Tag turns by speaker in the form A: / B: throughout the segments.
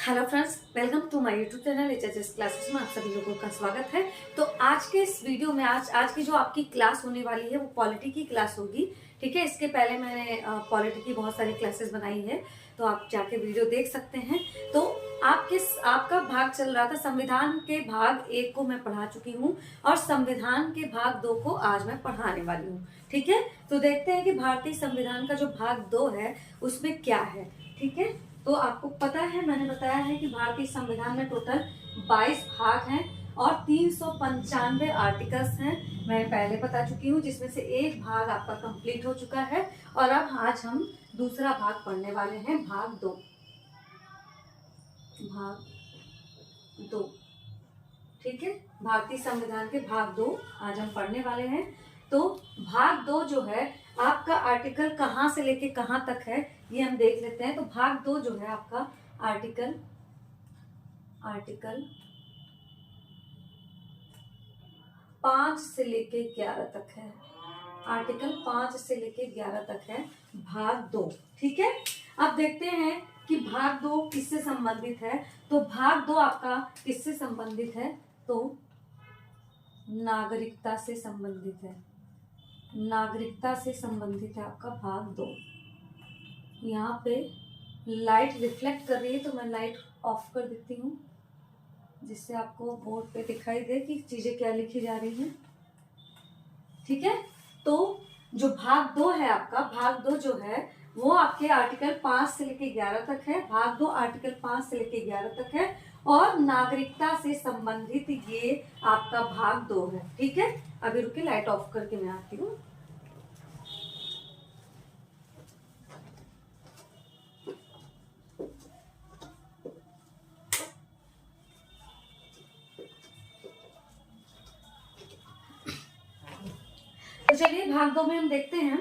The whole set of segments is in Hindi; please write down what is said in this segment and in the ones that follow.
A: Hello friends, welcome to my YouTube channel HHS classes में आप सभी लोगों का स्वागत है। तो आज के इस वीडियो में आज की जो आपकी क्लास होने वाली है वो पॉलिटी की क्लास होगी। ठीक है, इसके पहले मैंने पॉलिटी की बहुत सारी क्लासेस बनाई है, तो आप जाके वीडियो देख सकते हैं। तो आपका भाग चल रहा था संविधान के भाग 1 को मैं पढ़ा चुकी हूँ और संविधान के भाग 2 को आज मैं पढ़ाने वाली हूँ। ठीक है, तो देखते हैं कि भारतीय संविधान का जो भाग 2 है उसमें क्या है। ठीक है, तो आपको पता है, मैंने बताया है कि भारतीय संविधान में टोटल 22 भाग हैं और 395 आर्टिकल्स हैं। मैं पहले बता चुकी हूँ, जिसमें से एक भाग आपका कंप्लीट हो चुका है और अब आज हम दूसरा भाग पढ़ने वाले हैं, भाग 2। ठीक है, भारतीय संविधान के भाग 2 आज हम पढ़ने वाले हैं। तो भाग 2 जो है आपका आर्टिकल कहाँ से लेके कहाँ तक है ये हम देख लेते हैं। तो भाग 2 जो है आपका आर्टिकल 5 से लेके 11 तक है। आर्टिकल 5 से लेके 11 तक है भाग 2। ठीक है, अब देखते हैं कि भाग 2 किससे संबंधित है। तो भाग 2 आपका किससे संबंधित है, तो नागरिकता से संबंधित है। नागरिकता से संबंधित है आपका भाग 2। यहाँ पे लाइट रिफ्लेक्ट कर रही है तो मैं लाइट ऑफ कर देती हूँ, जिससे आपको बोर्ड पे दिखाई दे कि चीजें क्या लिखी जा रही हैं। ठीक है, तो जो भाग 2 है आपका, भाग 2 जो है वो आपके आर्टिकल 5 से लेके 11 तक है। भाग 2 आर्टिकल 5 से लेके 11 तक है और नागरिकता से संबंधित ये आपका भाग 2 है। ठीक है, अभी रुके, लाइट ऑफ करके मैं आती हूँ। तो चलिए भाग 2 में हम देखते हैं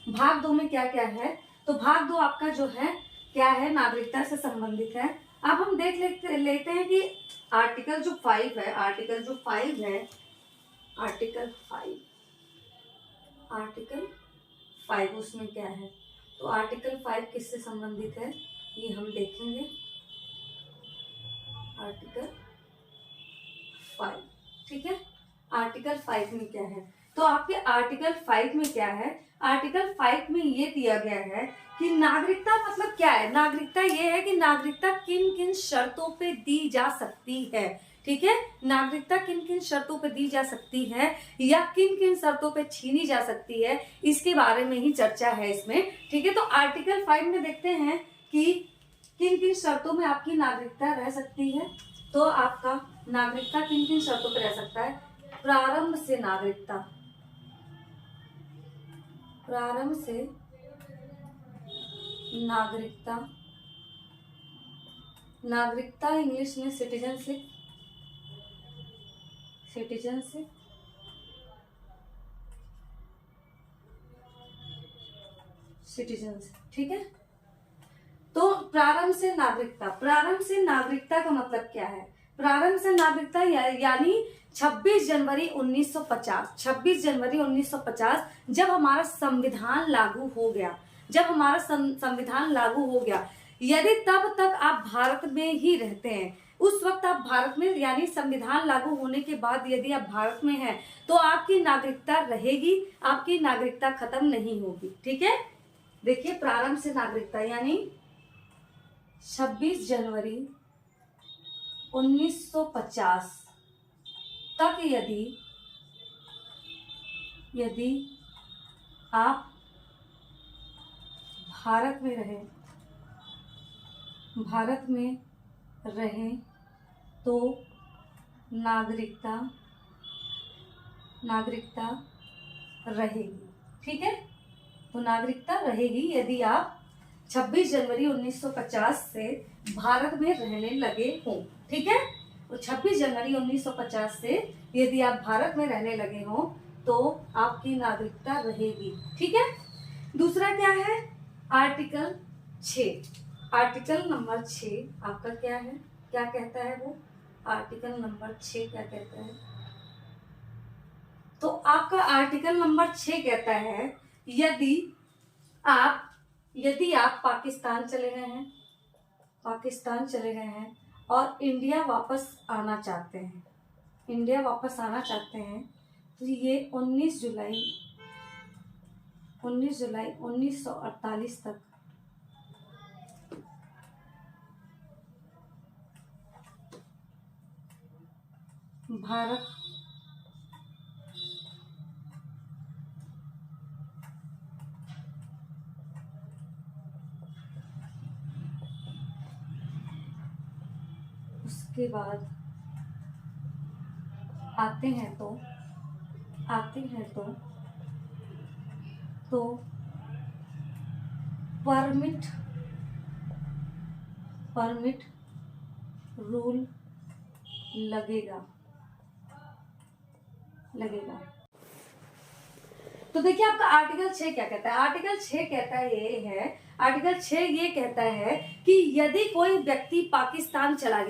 A: भाग 2 में क्या क्या है। तो भाग 2 आपका जो है क्या है, नागरिकता से संबंधित है। अब हम देख लेते हैं कि आर्टिकल जो 5 है, आर्टिकल 5 उसमें क्या है। तो आर्टिकल 5 किससे संबंधित है ये हम देखेंगे। आर्टिकल 5, ठीक है, आर्टिकल 5 में क्या है। तो आपके आर्टिकल 5 में क्या है, आर्टिकल 5 में ये दिया गया है कि नागरिकता मतलब क्या है। नागरिकता ये है कि नागरिकता किन किन शर्तों पे दी जा सकती है। ठीक है, नागरिकता किन किन शर्तों पे दी जा सकती है या किन किन शर्तों पे छीनी जा सकती है, इसके बारे में ही चर्चा है इसमें। ठीक है, तो आर्टिकल 5 में देखते हैं कि किन किन शर्तों में आपकी नागरिकता रह सकती है। तो आपका नागरिकता किन किन शर्तों पर रह सकता है। प्रारंभ से नागरिकता इंग्लिश में सिटीजनशिप। ठीक है, तो प्रारंभ से नागरिकता का मतलब क्या है। प्रारंभ से नागरिकता यानी 26 जनवरी 1950 जब हमारा संविधान लागू हो गया, यदि तब तक आप भारत में ही रहते हैं, उस वक्त आप भारत में, यानी संविधान लागू होने के बाद यदि आप भारत में हैं तो आपकी नागरिकता रहेगी, आपकी नागरिकता खत्म नहीं होगी। ठीक है, देखिए, प्रारंभ से नागरिकता यानी 26 जनवरी 1950 तक यदि आप भारत में रहें तो नागरिकता रहेगी। ठीक है, तो नागरिकता रहेगी यदि आप 26 जनवरी 1950 से भारत में रहने लगे हों। ठीक है, तो 26 जनवरी 1950 से यदि आप भारत में रहने लगे हों तो आपकी नागरिकता रहेगी। ठीक है, दूसरा क्या है, आर्टिकल 6। आर्टिकल नंबर 6 आपका क्या है, क्या कहता है वो, आर्टिकल नंबर 6 क्या कहता है। तो आपका आर्टिकल नंबर 6 कहता है यदि आप पाकिस्तान चले गए हैं, पाकिस्तान चले गए हैं और इंडिया वापस आना चाहते हैं, इंडिया वापस आना चाहते हैं, तो ये 19 जुलाई 1948 तक भारत उसके बाद आते हैं तो परमिट रूल लगेगा। तो देखिए आपका आर्टिकल 6 क्या कहता है। आर्टिकल 6 ये कहता है कि यदि कोई व्यक्ति पाकिस्तान चला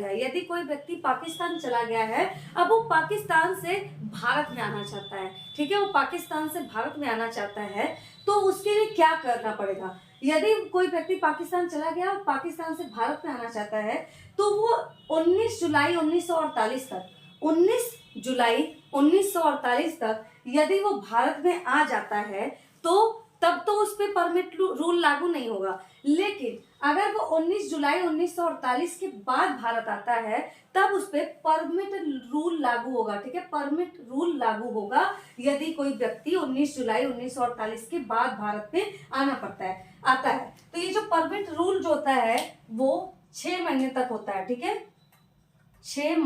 A: गया है, अब वो पाकिस्तान से भारत में आना चाहता है, ठीक है, वो पाकिस्तान से भारत में आना चाहता है, तो उसके लिए क्या करना पड़ेगा। यदि कोई व्यक्ति पाकिस्तान चला गया और पाकिस्तान से भारत में आना चाहता है, तो वो 19 जुलाई 1948 तक यदि वो भारत में आ जाता है, तो तब तो उस पर परमिट रूल लागू नहीं होगा। लेकिन अगर वो 19 जुलाई 1948 के बाद भारत आता है, तब उस पर परमिट रूल लागू होगा, ठीक है, परमिट रूल लागू होगा यदि कोई व्यक्ति 19 जुलाई 1948 के बाद भारत में आता है। तो ये जो परमिट रूल जो होता है वो 6 महीने तक होता है, ठीक है, 6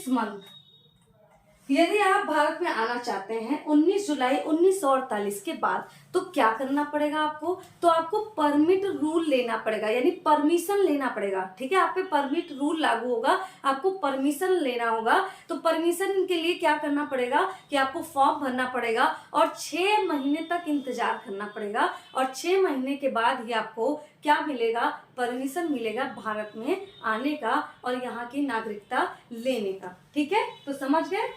A: मंथ। यदि आप भारत में आना चाहते हैं 19 जुलाई 1948 के बाद, तो क्या करना पड़ेगा आपको, तो आपको परमिट रूल लेना पड़ेगा, यानी परमिशन लेना पड़ेगा, ठीक है, आप पे परमिट रूल लागू होगा, आपको परमिशन लेना होगा। तो परमिशन के लिए क्या करना पड़ेगा कि आपको फॉर्म भरना पड़ेगा और 6 महीने तक इंतजार करना पड़ेगा, और 6 महीने के बाद ही आपको क्या मिलेगा, परमिशन मिलेगा भारत में आने का और यहाँ की नागरिकता लेने का, ठीक है। तो समझ गए।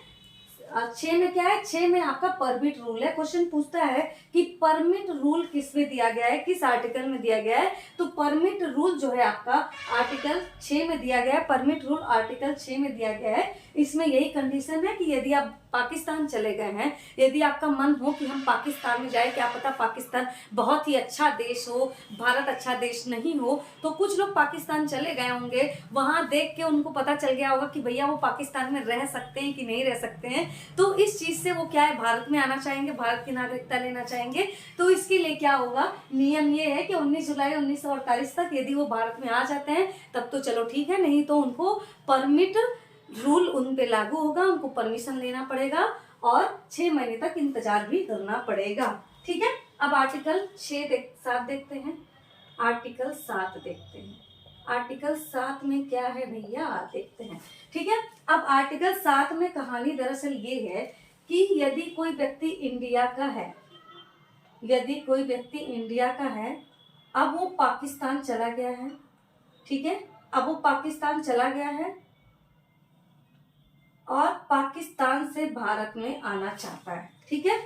A: 6 में क्या है, 6 में आपका परमिट रूल है। क्वेश्चन पूछता है कि परमिट रूल किस में दिया गया है, किस आर्टिकल में दिया गया है, तो परमिट रूल जो है आपका आर्टिकल 6 में दिया गया है, परमिट रूल आर्टिकल 6 में दिया गया है। इसमें यही कंडीशन है कि यदि आप पाकिस्तान चले गए हैं, यदि आपका मन हो कि हम पाकिस्तान में जाए, क्या पता पाकिस्तान बहुत ही अच्छा देश हो, भारत अच्छा देश नहीं हो, तो कुछ लोग पाकिस्तान चले गए होंगे, वहां देख के उनको पता चल गया होगा कि भैया वो पाकिस्तान में रह सकते हैं कि नहीं रह सकते हैं, तो इस चीज से वो क्या है, भारत में आना चाहेंगे, भारत की नागरिकता लेना चाहेंगे। तो इसके लिए क्या होगा, नियम ये है कि 19 जुलाई 1948 तक यदि वो भारत में आ जाते हैं तब तो चलो ठीक है, नहीं तो उनको परमिट रूल उन पे लागू होगा, उनको परमिशन लेना पड़ेगा और 6 महीने तक इंतजार भी करना पड़ेगा, ठीक है। अब आर्टिकल 7 देखते हैं। आर्टिकल 7 में क्या है भैया, देखते हैं, ठीक है। अब आर्टिकल 7 में कहानी दरअसल ये है कि यदि कोई व्यक्ति इंडिया का है, अब वो पाकिस्तान चला गया है, ठीक है, अब वो पाकिस्तान चला गया है और पाकिस्तान से भारत में आना चाहता है, ठीक है।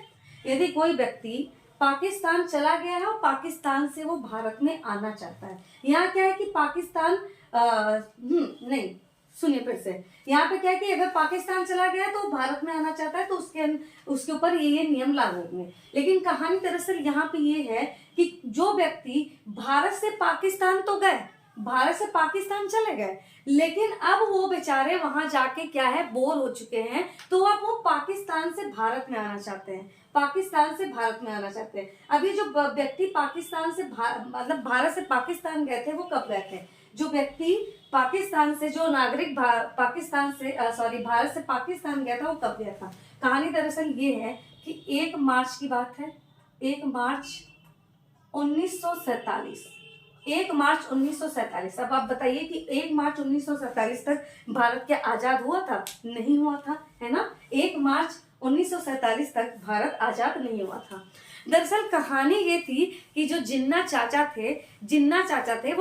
A: यदि कोई व्यक्ति पाकिस्तान चला गया है और पाकिस्तान से वो भारत में आना चाहता है, यहाँ क्या है कि पाकिस्तान नहीं, सुनिए फिर से, यहाँ पे क्या है कि अगर पाकिस्तान चला गया है तो भारत में आना चाहता है, तो उसके ऊपर ये नियम लागू होंगे। लेकिन कहानी दरअसल यहाँ पे ये है कि जो व्यक्ति भारत से पाकिस्तान तो गए, भारत से पाकिस्तान चले गए, लेकिन अब वो बेचारे वहां जाके क्या है, बोर हो चुके हैं, तो अब वो पाकिस्तान से भारत में आना चाहते हैं, अभी जो व्यक्ति पाकिस्तान से मतलब भारत से पाकिस्तान गए थे, वो कब गए थे, जो व्यक्ति पाकिस्तान से, जो नागरिक पाकिस्तान से भारत से पाकिस्तान गया था, वो कब गया था। कहानी दरअसल ये है कि 1 मार्च की बात है, 1 मार्च 1947। अब आप बताइए कि 1 मार्च 1947 तक भारत क्या आजाद हुआ था, नहीं हुआ था, है ना। 1 मार्च 1947 तक भारत आजाद नहीं हुआ था। दरअसल कहानी ये थी कि जो जिन्ना चाचा थे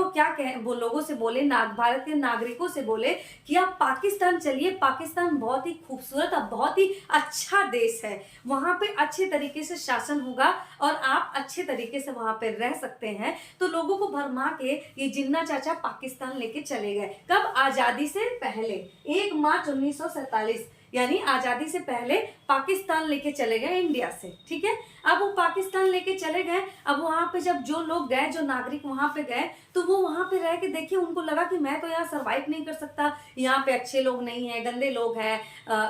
A: वो लोगों से बोले, भारत के नागरिकों से बोले कि आप पाकिस्तान चलिए, पाकिस्तान बहुत ही खूबसूरत और बहुत ही अच्छा देश है, वहां पे अच्छे तरीके से शासन होगा और आप अच्छे तरीके से वहां पे रह सकते हैं। तो लोगों को भरमा के ये जिन्ना चाचा पाकिस्तान लेके चले गए। कब? आजादी से पहले, 1 मार्च 1947, यानी आजादी से पहले पाकिस्तान लेके चले गए इंडिया से। ठीक है, अब वो पाकिस्तान लेके चले गए। अब वहां पे जब जो लोग गए, जो नागरिक वहां पे गए, तो वो वहां पे रह के देखिए, उनको लगा कि मैं तो यहाँ सरवाइव नहीं कर सकता, यहाँ पे अच्छे लोग नहीं है, गंदे लोग हैं,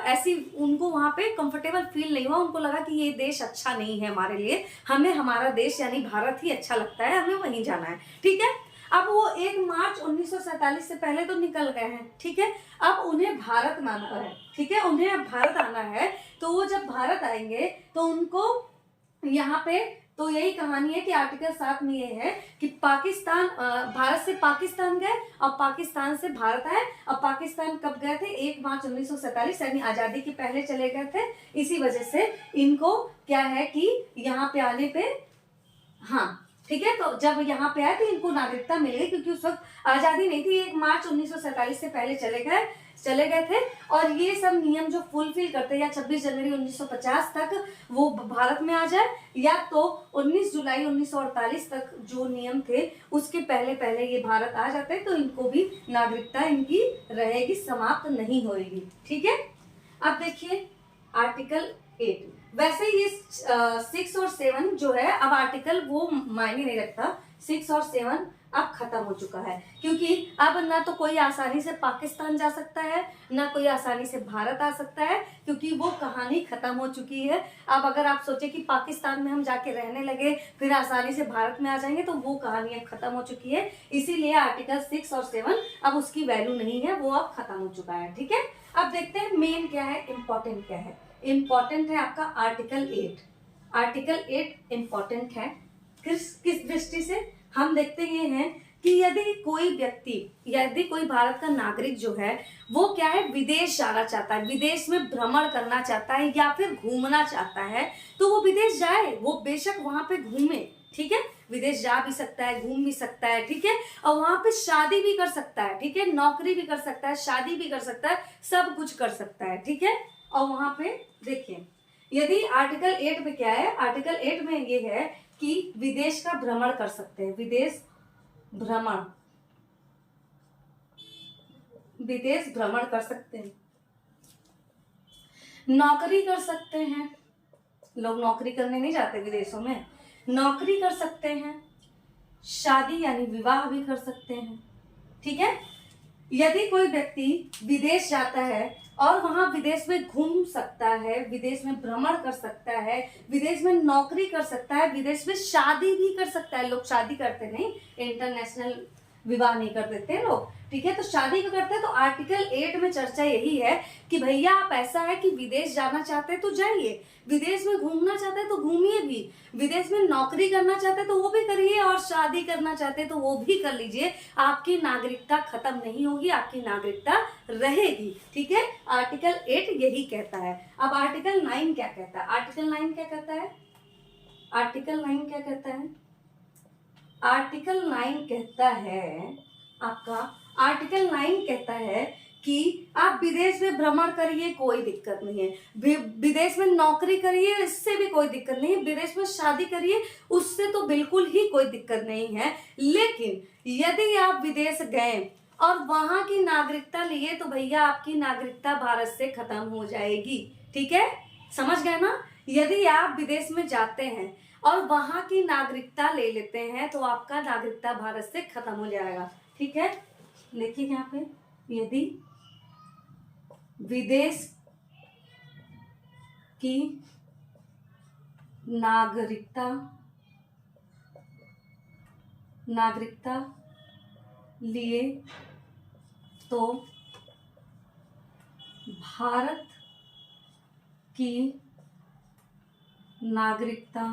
A: ऐसी उनको वहां पे कंफर्टेबल फील नहीं हुआ। उनको लगा कि ये देश अच्छा नहीं है हमारे लिए, हमें हमारा देश यानी भारत ही अच्छा लगता है, हमें वहीं जाना है। ठीक है, अब वो 1 मार्च 1947 से पहले तो निकल गए हैं। ठीक है, अब उन्हें भारत में आना है। ठीक है, उन्हें अब भारत आना है, तो वो जब भारत आएंगे तो उनको यहाँ पे, तो यही कहानी है कि आर्टिकल 7 में ये है कि पाकिस्तान, भारत से पाकिस्तान गए और पाकिस्तान से भारत आए। और पाकिस्तान कब गए थे? 1 मार्च 1947, यानी आजादी के पहले चले गए थे। इसी वजह से इनको क्या है कि यहाँ पे आने पे, हाँ ठीक है, तो जब यहाँ पे आए तो इनको नागरिकता मिल गई, क्योंकि उस वक्त आजादी नहीं थी। 1 मार्च 1947 से पहले चले गए थे। और ये सब नियम जो फुलफिल करते, या 26 जनवरी 1950 तक वो भारत में आ जाए, या तो 19 जुलाई 1948 तक जो नियम थे उसके पहले पहले ये भारत आ जाते, तो इनको भी नागरिकता इनकी रहेगी, समाप्त नहीं होगी। ठीक है, अब देखिए आर्टिकल 8। वैसे ये 6 और 7 जो है, अब आर्टिकल वो मायने नहीं रखता। 6 और 7 अब खत्म हो चुका है, क्योंकि अब ना तो कोई आसानी से पाकिस्तान जा सकता है, ना कोई आसानी से भारत आ सकता है, क्योंकि वो कहानी खत्म हो चुकी है। अब अगर आप सोचे कि पाकिस्तान में हम जाके रहने लगे फिर आसानी से भारत में आ जाएंगे, तो वो कहानी अब खत्म हो चुकी है। इसीलिए आर्टिकल 6 और 7 अब उसकी वैल्यू नहीं है, वो अब खत्म हो चुका है। ठीक है, अब देखते हैं मेन क्या है, इंपॉर्टेंट क्या है। इंपॉर्टेंट है आपका आर्टिकल 8। आर्टिकल 8 इंपॉर्टेंट है किस दृष्टि से? हम देखते ये हैं कि यदि कोई भारत का नागरिक जो है वो क्या है, विदेश जाना चाहता है, विदेश में भ्रमण करना चाहता है या फिर घूमना चाहता है, तो वो विदेश जाए, वो बेशक वहां पे घूमे। ठीक है, विदेश जा भी सकता है, घूम भी सकता है। ठीक है, और वहां पे शादी भी कर सकता है। ठीक है, नौकरी भी कर सकता है, शादी भी कर सकता है, सब कुछ कर सकता है। ठीक है, और वहां पे देखिए, यदि आर्टिकल 8 में क्या है, आर्टिकल 8 में ये है कि विदेश का भ्रमण कर सकते हैं, विदेश भ्रमण कर सकते हैं, नौकरी कर सकते हैं, लोग नौकरी करने नहीं जाते विदेशों में, नौकरी कर सकते हैं, शादी यानी विवाह भी कर सकते हैं। ठीक है, यदि कोई व्यक्ति विदेश जाता है और वहां विदेश में घूम सकता है, विदेश में भ्रमण कर सकता है, विदेश में नौकरी कर सकता है, विदेश में शादी भी कर सकता है। लोग शादी करते नहीं, इंटरनेशनल विवाह नहीं कर देते लोग। ठीक है, तो शादी भी करते हैं। तो आर्टिकल 8 में चर्चा यही है कि भैया आप ऐसा है कि विदेश जाना चाहते हैं तो जाइए, विदेश में घूमना चाहते हैं तो घूमिए भी, विदेश में नौकरी करना चाहते हैं तो वो भी करिए, और शादी करना चाहते हैं तो वो भी कर लीजिए। आपकी नागरिकता खत्म नहीं होगी, आपकी नागरिकता रहेगी। ठीक है, आर्टिकल 8 यही कहता है। अब आर्टिकल 9 क्या कहता है? आर्टिकल 9 क्या कहता है? आर्टिकल 9 क्या कहता है? आर्टिकल 9 कहता है आपका, आर्टिकल 9 कहता है कि आप विदेश में भ्रमण करिए, कोई दिक्कत नहीं है, विदेश में नौकरी करिए, इससे भी कोई दिक्कत नहीं है, विदेश में शादी करिए, उससे तो बिल्कुल ही कोई दिक्कत नहीं है। लेकिन यदि आप विदेश गए और वहां की नागरिकता लिए, तो भैया आपकी नागरिकता भारत से खत्म हो जाएगी। ठीक है, समझ गए ना? यदि आप विदेश में जाते हैं और वहां की नागरिकता ले लेते हैं, तो आपका नागरिकता भारत से खत्म हो जाएगा। ठीक है, देखिए यहाँ पे, यदि विदेश की नागरिकता लिए तो भारत की नागरिकता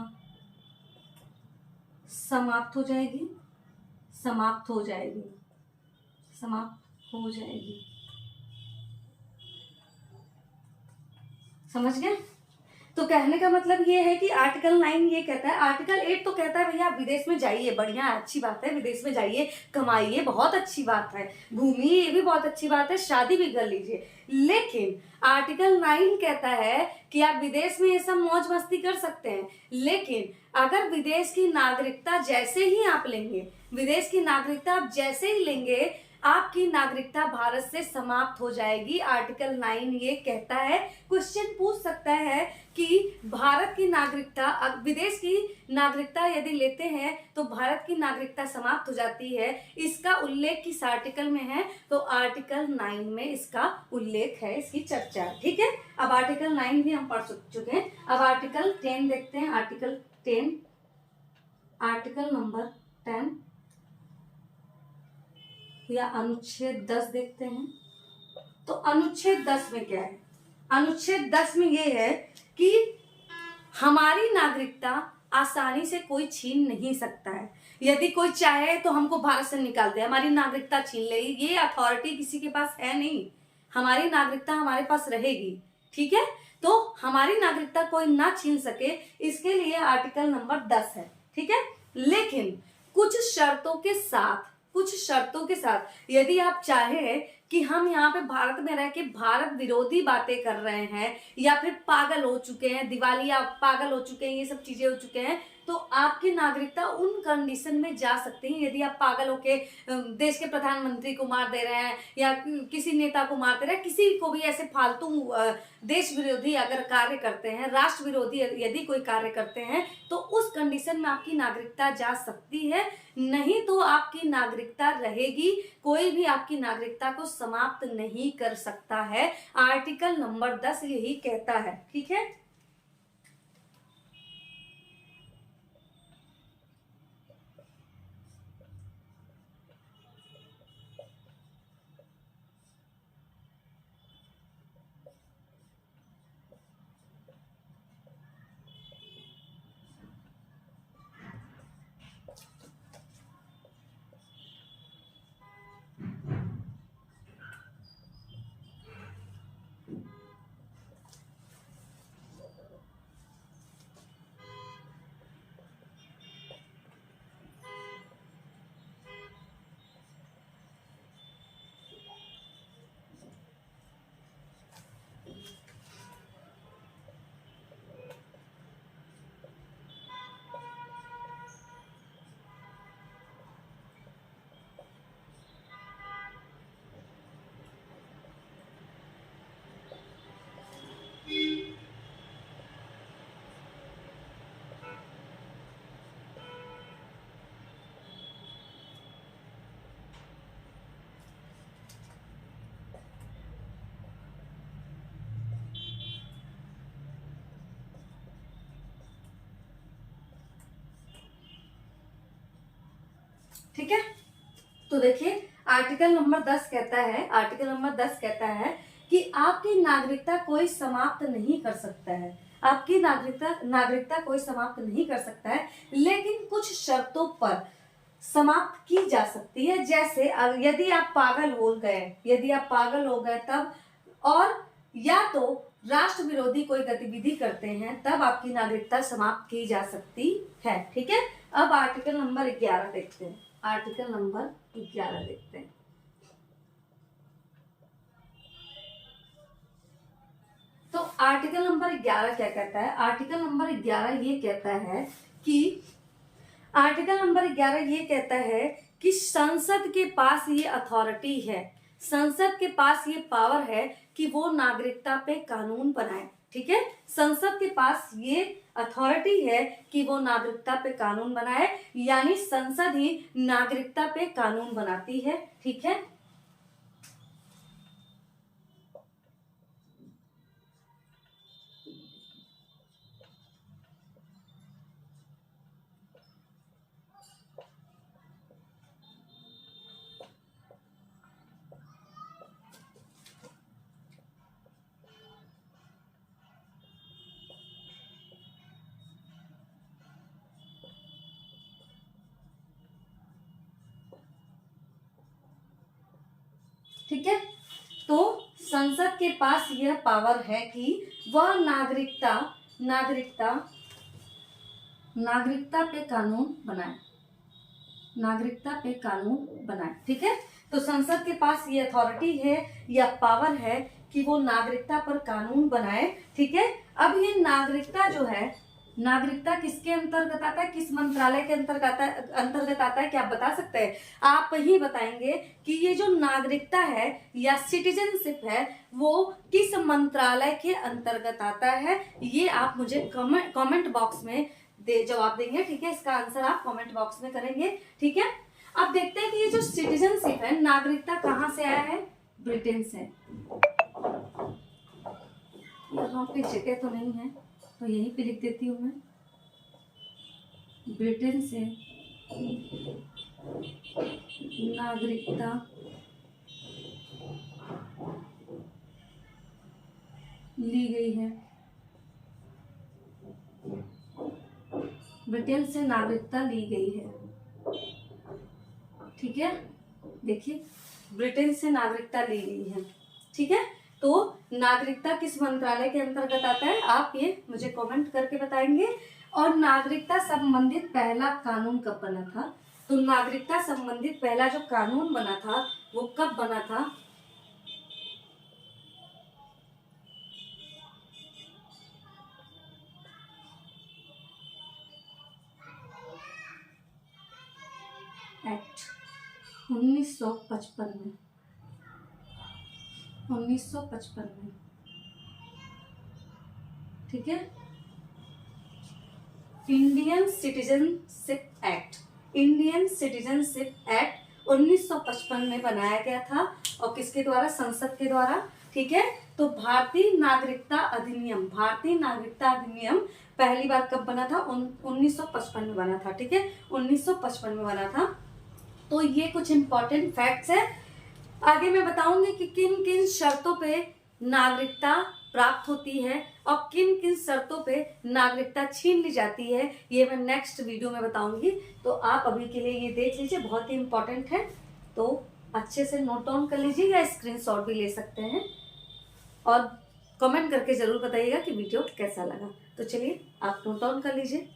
A: समाप्त हो जाएगी, समाप्त हो जाएगी, समाप्त हो जाएगी। समझ गए? तो कहने का मतलब ये है कि आर्टिकल 9 ये कहता है, आर्टिकल 8 तो कहता है भैया आप विदेश में जाइए, बढ़िया अच्छी बात है, विदेश में जाइए, कमाइए, बहुत अच्छी बात है, घूमिए, ये भी बहुत अच्छी बात है, शादी भी कर लीजिए। लेकिन आर्टिकल 9 कहता है कि आप विदेश में ये सब मौज मस्ती कर सकते हैं, लेकिन अगर विदेश की नागरिकता जैसे ही आप लेंगे, विदेश की नागरिकता आप जैसे ही लेंगे, आपकी नागरिकता भारत से समाप्त हो जाएगी। आर्टिकल 9 ये कहता है। क्वेश्चन पूछ सकता है कि भारत की नागरिकता, विदेश की नागरिकता यदि लेते हैं तो भारत की नागरिकता समाप्त हो जाती है, इसका उल्लेख किस आर्टिकल में है? तो आर्टिकल 9 में इसका उल्लेख है, इसकी चर्चा है। ठीक है, अब आर्टिकल 9 भी हम पढ़ चुके हैं। अब आर्टिकल 10 देखते हैं। आर्टिकल 10, आर्टिकल नंबर 10 या अनुच्छेद 10 देखते हैं। तो अनुच्छेद 10 में क्या है? अनुच्छेद 10 में ये है कि हमारी नागरिकता आसानी से कोई छीन नहीं सकता है। यदि कोई चाहे तो हमको भारत से निकाल दे, हमारी नागरिकता छीन लेगी, ये अथॉरिटी किसी के पास है नहीं। हमारी नागरिकता हमारे पास रहेगी। ठीक है, तो हमारी नागरिकता कोई ना छीन सके, इसके लिए आर्टिकल नंबर 10 है। ठीक है, लेकिन कुछ शर्तों के साथ, कुछ शर्तों के साथ यदि आप चाहे कि हम यहाँ पे भारत में रह के भारत विरोधी बातें कर रहे हैं या फिर पागल हो चुके हैं, दिवालिया पागल हो चुके हैं, ये सब चीजें हो चुके हैं, तो आपकी नागरिकता उन कंडीशन में जा सकती है। यदि आप पागल होके देश के प्रधानमंत्री को मार दे रहे हैं या किसी नेता को मार दे रहे हैं, किसी को भी ऐसे फालतू देश विरोधी अगर कार्य करते हैं, राष्ट्र विरोधी यदि कोई कार्य करते हैं, तो उस कंडीशन में आपकी नागरिकता जा सकती है, नहीं तो आपकी नागरिकता रहेगी। कोई भी आपकी नागरिकता को समाप्त नहीं कर सकता है। आर्टिकल नंबर 10 यही कहता है। ठीक है, ठीक है, तो देखिए आर्टिकल नंबर 10 कहता है, आर्टिकल नंबर 10 कहता है कि आपकी नागरिकता कोई समाप्त नहीं कर सकता है। आपकी नागरिकता कोई समाप्त नहीं कर सकता है, लेकिन कुछ शर्तों पर समाप्त की जा सकती है। जैसे यदि आप पागल हो गए, यदि आप पागल हो गए तब, और या तो राष्ट्र विरोधी कोई गतिविधि करते हैं, तब आपकी नागरिकता समाप्त की जा सकती है। ठीक है, अब आर्टिकल नंबर 11 देखते हैं। आर्टिकल नंबर 11 देखते हैं। तो आर्टिकल नंबर 11 क्या कहता है? आर्टिकल नंबर 11 ये कहता है कि आर्टिकल नंबर 11 ये कहता है कि संसद के पास ये अथॉरिटी है, संसद के पास ये पावर है कि वो नागरिकता पे कानून बनाए। ठीक है, संसद के पास ये अथॉरिटी है कि वो नागरिकता पे कानून बनाए, यानी संसद ही नागरिकता पे कानून बनाती है। ठीक है, ठीक है, तो संसद के पास यह पावर है कि वह नागरिकता पे कानून बनाए, नागरिकता पे कानून बनाए। ठीक है, तो संसद के पास ये अथॉरिटी है या पावर है कि वो नागरिकता पर कानून बनाए। ठीक है, अब ये नागरिकता जो है, नागरिकता किसके अंतर्गत आता है, किस मंत्रालय के अंतर्गत आता है, क्या आप बता सकते हैं? आप ही बताएंगे कि ये जो नागरिकता है या सिटीजनशिप है वो किस मंत्रालय के अंतर्गत आता है, ये आप मुझे कमेंट बॉक्स में जवाब देंगे। ठीक है, इसका आंसर आप कमेंट बॉक्स में करेंगे। ठीक है, अब देखते हैं कि ये जो सिटीजनशिप है, नागरिकता कहाँ से आया है? ब्रिटेन से। यहाँ पे जगह तो नहीं है तो यहीं पे लिख देती हूँ मैं, ब्रिटेन से नागरिकता ली गई है, ब्रिटेन से नागरिकता ली गई है। ठीक है, देखिए ब्रिटेन से नागरिकता ली गई है। ठीक है, तो नागरिकता किस मंत्रालय के अंतर्गत आता है, आप ये मुझे कमेंट करके बताएंगे। और नागरिकता संबंधित पहला कानून कब बना था? तो नागरिकता संबंधित पहला जो कानून बना था वो कब बना था? एक्ट 1955 में, 1955 में। ठीक है, Indian citizenship act, Indian citizenship act 1955 में बनाया गया था। और किसके द्वारा? संसद के द्वारा। ठीक है, तो भारतीय नागरिकता अधिनियम, भारतीय नागरिकता अधिनियम पहली बार कब बना था? 1955 में बना था। ठीक है, 1955 में बना था। तो ये कुछ इंपॉर्टेंट फैक्ट्स है। आगे मैं बताऊंगी कि किन किन शर्तों पे नागरिकता प्राप्त होती है और किन किन शर्तों पे नागरिकता छीन ली जाती है, ये मैं नेक्स्ट वीडियो में बताऊंगी। तो आप अभी के लिए ये देख लीजिए, बहुत ही इंपॉर्टेंट है, तो अच्छे से नोट डाउन कर लीजिए या स्क्रीनशॉट भी ले सकते हैं। और कमेंट करके जरूर बताइएगा कि वीडियो कैसा लगा। तो चलिए आप नोट डाउन कर लीजिए।